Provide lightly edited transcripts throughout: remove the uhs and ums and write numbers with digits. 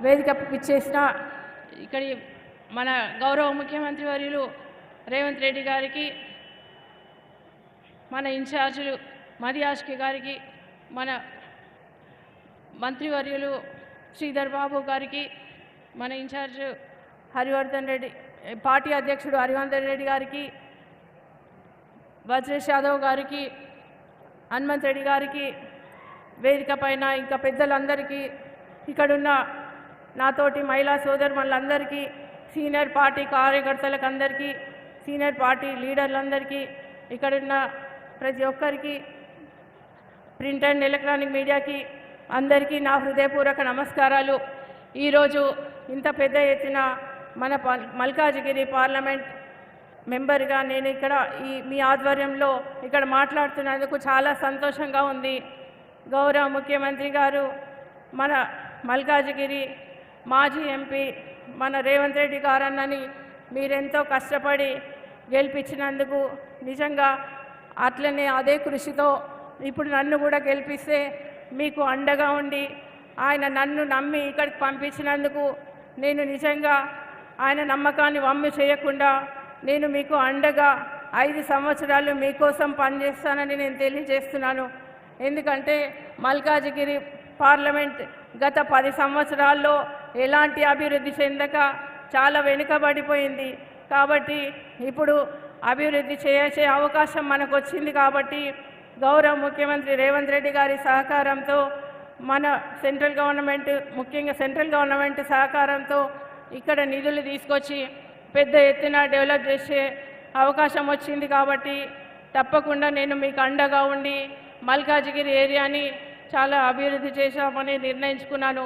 వేదికకు ఇచ్చేసిన ఇక్కడి మన గౌరవ ముఖ్యమంత్రి వర్యులు రేవంత్ రెడ్డి గారికి, మన ఇన్ఛార్జీలు మదియాష్కి గారికి, మన మంత్రివర్యులు శ్రీధర్ బాబు గారికి, మన ఇన్ఛార్జ్ హరివర్ధన్ రెడ్డి, పార్టీ అధ్యక్షుడు హరివర్ధన్ రెడ్డి గారికి, వజ్రేష్ యాదవ్ గారికి, హనుమంత్ రెడ్డి గారికి, వేదిక పైన ఇంకా పెద్దలందరికీ, ఇక్కడున్న నాతోటి మహిళా సోదరులందరికీ, సీనియర్ పార్టీ కార్యకర్తలకు అందరికీ, సీనియర్ పార్టీ లీడర్లందరికీ, ఇక్కడున్న ప్రతి ఒక్కరికి, ప్రింట్ అండ్ ఎలక్ట్రానిక్ మీడియాకి అందరికీ నా హృదయపూర్వక నమస్కారాలు. ఈరోజు ఇంత పెద్ద ఎత్తున మన మల్కాజిగిరి పార్లమెంట్ మెంబర్గా నేను ఇక్కడ మీ ఆధ్వర్యంలో ఇక్కడ మాట్లాడుతున్నందుకు చాలా సంతోషంగా ఉంది. గౌరవ ముఖ్యమంత్రి గారు, మన మల్కాజిగిరి మాజీ ఎంపీ మన రేవంత్ రెడ్డి గారన్నని మీరెంతో కష్టపడి గెలిపించినందుకు నిజంగా అట్లనే అదే కృషితో ఇప్పుడు నన్ను కూడా గెలిపిస్తే మీకు అండగా ఉండి ఆయన నన్ను నమ్మి ఇక్కడికి పంపించినందుకు నేను నిజంగా ఆయన నమ్మకాన్ని వమ్ము చేయకుండా నేను మీకు అండగా 5 సంవత్సరాలు మీకోసం పనిచేస్తానని నేను తెలియజేస్తున్నాను. ఎందుకంటే మల్కాజిగిరి పార్లమెంట్ గత 10 సంవత్సరాల్లో ఎలాంటి అభివృద్ధి చెందక చాలా వెనుకబడిపోయింది. కాబట్టి ఇప్పుడు అభివృద్ధి చేసే అవకాశం మనకు వచ్చింది. కాబట్టి గౌరవ ముఖ్యమంత్రి రేవంత్ రెడ్డి గారి సహకారంతో, మన సెంట్రల్ గవర్నమెంట్, ముఖ్యంగా సెంట్రల్ గవర్నమెంట్ సహకారంతో ఇక్కడ నిధులు తీసుకొచ్చి పెద్ద ఎత్తున డెవలప్ చేసే అవకాశం వచ్చింది. కాబట్టి తప్పకుండా నేను మీకు అండగా ఉండి మల్కాజిగిరి ఏరియాని చాలా అభివృద్ధి చేశామని నిర్ణయించుకున్నాను.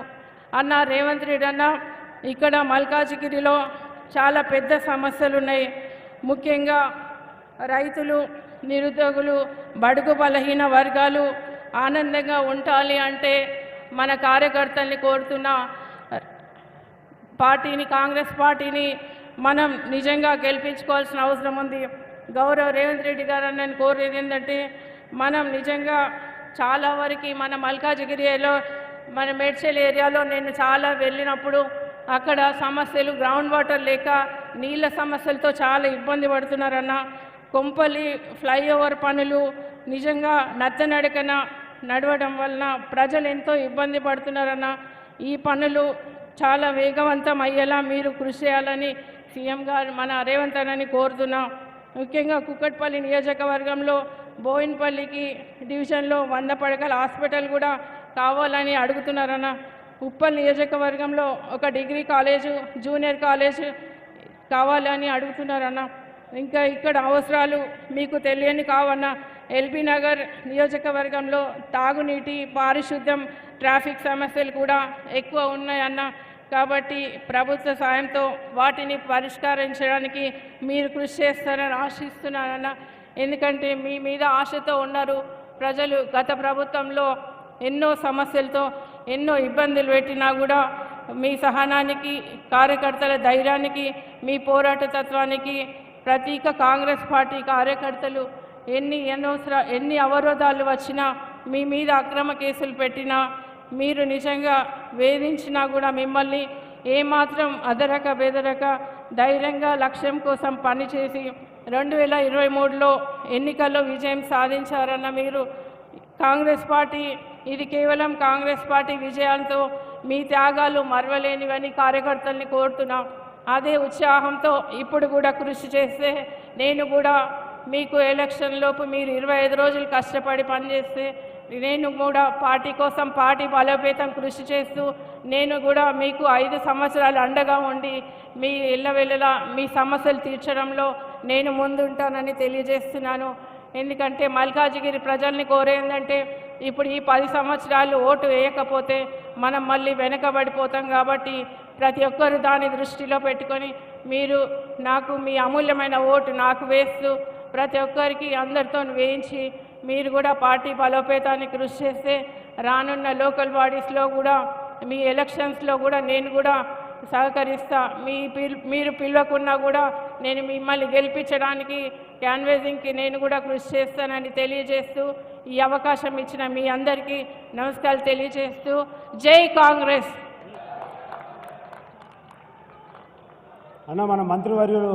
అన్న రేవంత్ రెడ్డి అన్న, ఇక్కడ మల్కాజిగిరిలో చాలా పెద్ద సమస్యలు ఉన్నాయి. ముఖ్యంగా రైతులు, నిరుద్యోగులు, బడుగు బలహీన వర్గాలు ఆనందంగా ఉండాలి అంటే మన కార్యకర్తల్ని కోరుతున్న పార్టీని, కాంగ్రెస్ పార్టీని మనం నిజంగా గెలిపించుకోవాల్సిన అవసరం ఉంది. గౌరవ రేవంత్ రెడ్డి గారు నేను కోరేది ఏంటంటే, మనం నిజంగా చాలా వరకు మన మల్కాజిగిరిలో, మన మేడ్చల్ ఏరియాలో నేను చాలా వెళ్ళినప్పుడు అక్కడ సమస్యలు, గ్రౌండ్ వాటర్ లేక నీళ్ళ సమస్యలతో చాలా ఇబ్బంది పడుతున్నారన్న. కొంపల్లి ఫ్లైఓవర్ పనులు నిజంగా నత్తనడకన నడవడం వలన ప్రజలు ఎంతో ఇబ్బంది పడుతున్నారన్న. ఈ పనులు చాలా వేగవంతం అయ్యేలా మీరు కృషి చేయాలని సీఎం గారు మన రేవంత్ అన్నని కోరుతున్నాం. ముఖ్యంగా కుక్కట్పల్లి నియోజకవర్గంలో బోయిన్పల్లికి డివిజన్లో 100 పడకల హాస్పిటల్ కూడా కావాలని అడుగుతున్నారన్న. ఉప్పల్ నియోజకవర్గంలో ఒక డిగ్రీ కాలేజు, జూనియర్ కాలేజ్ కావాలని అడుగుతున్నారన్న. ఇంకా ఇక్కడ అవసరాలు మీకు తెలియని కావన్న. ఎల్బీ నగర్ నియోజకవర్గంలో తాగునీటి, పారిశుద్ధ్యం, ట్రాఫిక్ సమస్యలు కూడా ఎక్కువ ఉన్నాయన్న. కాబట్టి ప్రభుత్వ సాయంతో వాటిని పరిష్కరించడానికి మీరు కృషి చేస్తారని ఆశిస్తున్నానన్న. ఎందుకంటే మీ మీద ఆశతో ఉన్నారు ప్రజలు. గత ప్రభుత్వంలో ఎన్నో సమస్యలతో ఎన్నో ఇబ్బందులు పెట్టినా కూడా మీ సహనానికి, కార్యకర్తల ధైర్యానికి, మీ పోరాట తత్వానికి ప్రతీక కాంగ్రెస్ పార్టీ కార్యకర్తలు ఎన్ని అవరోధాలు వచ్చినా, మీ మీద అక్రమ కేసులు పెట్టినా, మీరు నిజంగా వేధించినా కూడా మిమ్మల్ని ఏమాత్రం అదరక బెదరక ధైర్యంగా లక్ష్యం కోసం పనిచేసి 2023లో ఎన్నికల్లో విజయం సాధించారన్న మీరు. కాంగ్రెస్ పార్టీ, ఇది కేవలం కాంగ్రెస్ పార్టీ విజయాలతో మీ త్యాగాలు మరవలేనివని కార్యకర్తల్ని కోరుతున్నాం. అదే ఉత్సాహంతో ఇప్పుడు కూడా కృషి చేస్తే, నేను కూడా మీకు ఎలక్షన్లోపు మీరు 25 రోజులు కష్టపడి పనిచేస్తే నేను కూడా పార్టీ కోసం, పార్టీ బలోపేతం కృషి చేస్తూ నేను కూడా మీకు 5 సంవత్సరాలు అండగా ఉండి మీ ఇళ్ళవెళ్ళలా మీ సమస్యలు తీర్చడంలో నేను ముందుంటానని తెలియజేస్తున్నాను. ఎందుకంటే మల్కాజిగిరి ప్రజల్ని కోరేందంటే, ఇప్పుడు ఈ 10 సంవత్సరాలు ఓటు వేయకపోతే మనం మళ్ళీ వెనకబడిపోతాం. కాబట్టి ప్రతి ఒక్కరు దాన్ని దృష్టిలో పెట్టుకొని మీరు నాకు మీ అమూల్యమైన ఓటు నాకు వేస్తూ ప్రతి ఒక్కరికి అందరితో వేయించి మీరు కూడా పార్టీ బలోపేతాన్ని కృషి చేస్తే రానున్న లోకల్ బాడీస్లో కూడా, మీ ఎలక్షన్స్లో కూడా నేను కూడా సహకరిస్తా. మీరు పిలవకున్నా కూడా నేను మిమ్మల్ని గెలిపించడానికి క్యాన్వేజింగ్కి నేను కూడా కృషి చేస్తానని తెలియజేస్తూ ఈ అవకాశం ఇచ్చిన మీ అందరికీ నమస్కారాలు తెలియజేస్తూ జై కాంగ్రెస్. అన్న మన మంత్రివర్యులు